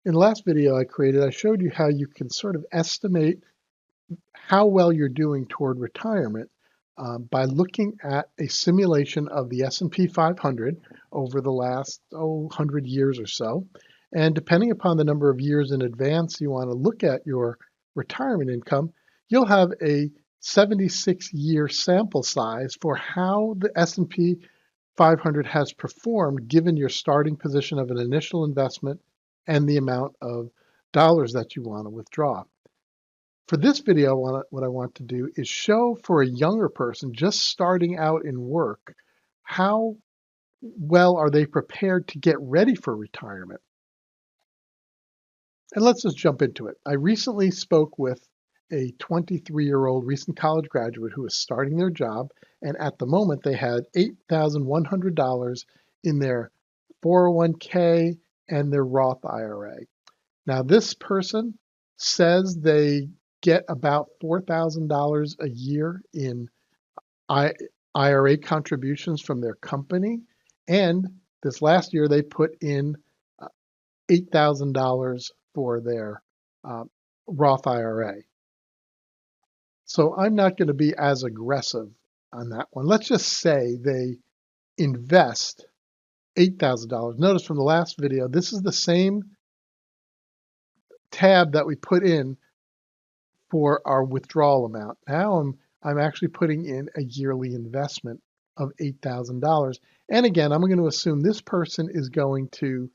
In the last video I showed you how you can sort of estimate how well you're doing toward retirement by looking at a simulation of the S&P 500 over the last 100 years or so. And depending upon the number of years in advance you want to look at your retirement income, you'll have a 76-year sample size for how the S&P 500 has performed given your starting position of an initial investment and the amount of dollars that you want to withdraw. For this video, what I want to do is show for a younger person just starting out in work, how well are they prepared to get ready for retirement? And let's just jump into it. I recently spoke with a 23-year-old recent college graduate who was starting their job, and at the moment they had $8,100 in their 401k and their Roth IRA. Now, this person says they get about $4,000 a year in IRA contributions from their company, and this last year they put in $8,000 for their Roth IRA. So I'm not going to be as aggressive on that one. Let's just say they invest $8,000. Notice from the last video, this is the same tab that we put in for our withdrawal amount. Now I'm actually putting in a yearly investment of $8,000. And again, I'm going to assume this person is going to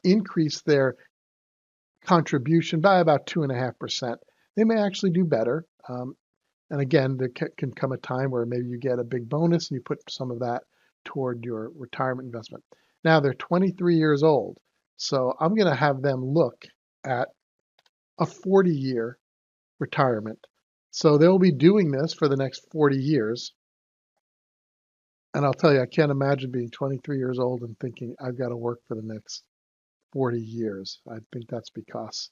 increase their contribution by about 2.5%. They may actually do better. And again, there can come a time where maybe you get a big bonus and you put some of that toward your retirement investment. Now they're 23 years old. So I'm going to have them look at a 40-year retirement. So they'll be doing this for the next 40 years. And I'll tell you, I can't imagine being 23 years old and thinking I've got to work for the next 40 years. I think that's because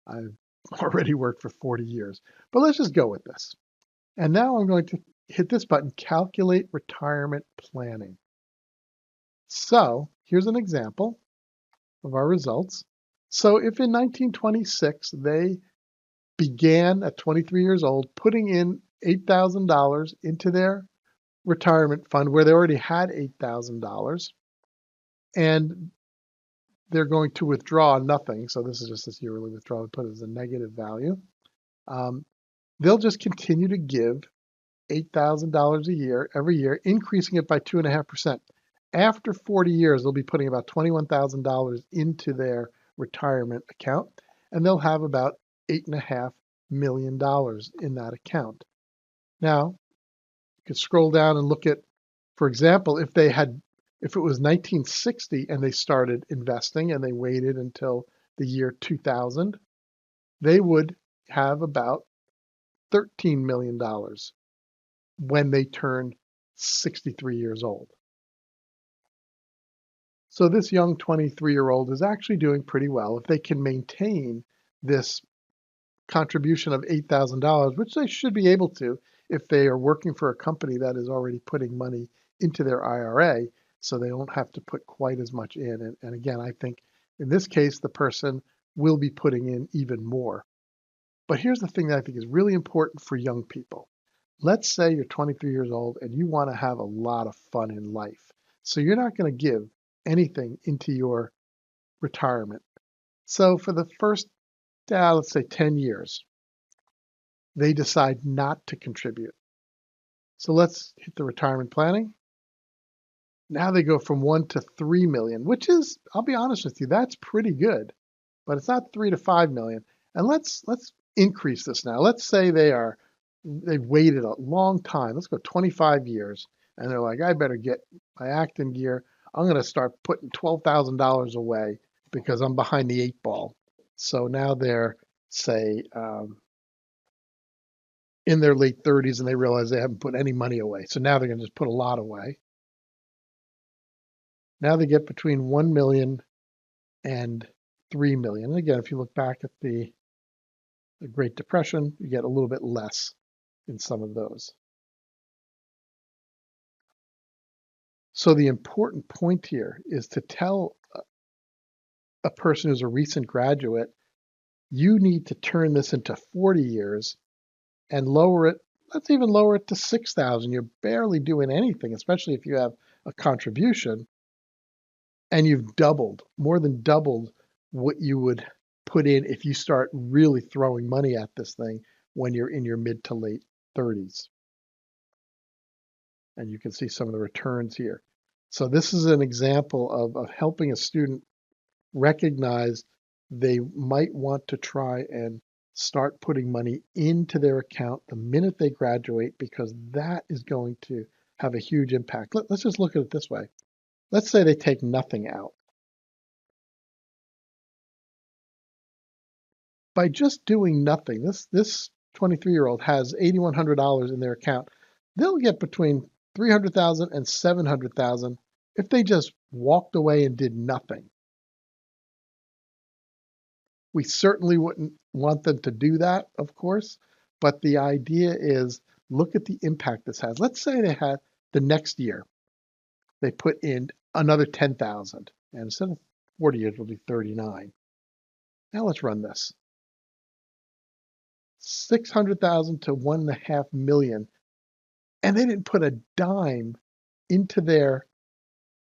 I've already worked for 40 years. But let's just go with this. And now I'm going to hit this button, Calculate Retirement Planning. So here's an example of our results. So if in 1926 they began at 23 years old putting in $8,000 into their retirement fund where they already had $8,000, and they're going to withdraw nothing. So this is just this yearly withdrawal, put it as a negative value. They'll just continue to give $8,000 a year, every year, increasing it by 2.5%. After 40 years, they'll be putting about $21,000 into their retirement account, and they'll have about $8.5 million in that account. Now, you could scroll down and look at, for example, if it was 1960 and they started investing and they waited until the year 2000, they would have about $13 million when they turned 63 years old. So this young 23-year-old is actually doing pretty well if they can maintain this contribution of $8,000, which they should be able to if they are working for a company that is already putting money into their IRA, so they don't have to put quite as much in. And again, I think in this case, the person will be putting in even more. But here's the thing that I think is really important for young people. Let's say you're 23 years old and you want to have a lot of fun in life. So you're not going to give anything into your retirement. So for the first, let's say 10 years, they decide not to contribute. So let's hit the retirement planning. Now they go from 1 to 3 million, which is, I'll be honest with you, that's pretty good, but it's not 3 to 5 million. And let's increase this now. Let's say they've waited a long time. Let's go 25 years. And they're like, I better get my act in gear. I'm going to start putting $12,000 away because I'm behind the 8 ball. So now they're, say, in their late 30s and they realize they haven't put any money away. So now they're going to just put a lot away. Now they get between 1 million and 3 million. And again, if you look back at the Great Depression, you get a little bit less in some of those. So the important point here is to tell a person who's a recent graduate, you need to turn this into 40 years and lower it. Let's even lower it to 6,000. You're barely doing anything, especially if you have a contribution, and you've more than doubled what you would put in if you start really throwing money at this thing when you're in your mid to late 30s. And you can see some of the returns here. So this is an example of helping a student recognize they might want to try and start putting money into their account the minute they graduate, because that is going to have a huge impact. Let's just look at it this way. Let's say they take nothing out. By just doing nothing, this 23-year-old has $8,100 in their account. They'll get between 300,000 and 700,000 if they just walked away and did nothing. We certainly wouldn't want them to do that, of course, but the idea is look at the impact this has. Let's say they had the next year, they put in another 10,000, and instead of 40 years, it'll be 39. Now let's run this. 600,000 to 1.5 million, and they didn't put a dime into their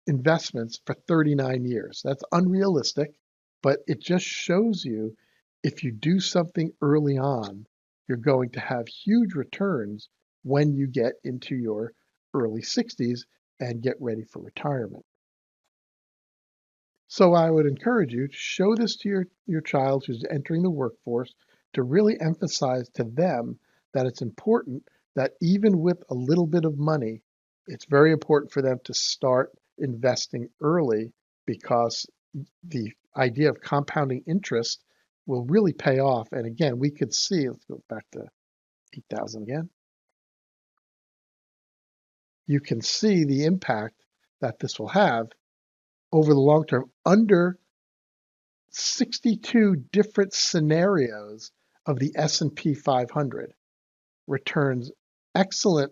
investments for 39 years. That's unrealistic, but it just shows you if you do something early on, you're going to have huge returns when you get into your early 60s and get ready for retirement. So I would encourage you to show this to your child who's entering the workforce, to really emphasize to them that it's important that even with a little bit of money, it's very important for them to start investing early, because the idea of compounding interest will really pay off. And again, we could see, let's go back to 8,000 again. You can see the impact that this will have over the long term under 62 different scenarios of the S&P 500. Returns excellent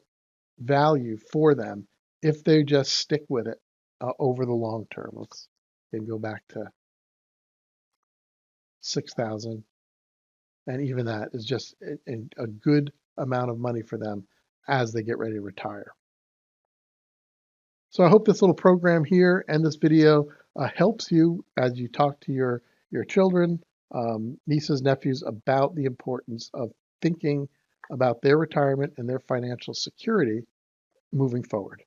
value for them if they just stick with it over the long term. Let's go back to 6,000, and even that is just a good amount of money for them as they get ready to retire. So I hope this little program here and this video helps you as you talk to your children, nieces, nephews, about the importance of thinking about their retirement and their financial security moving forward.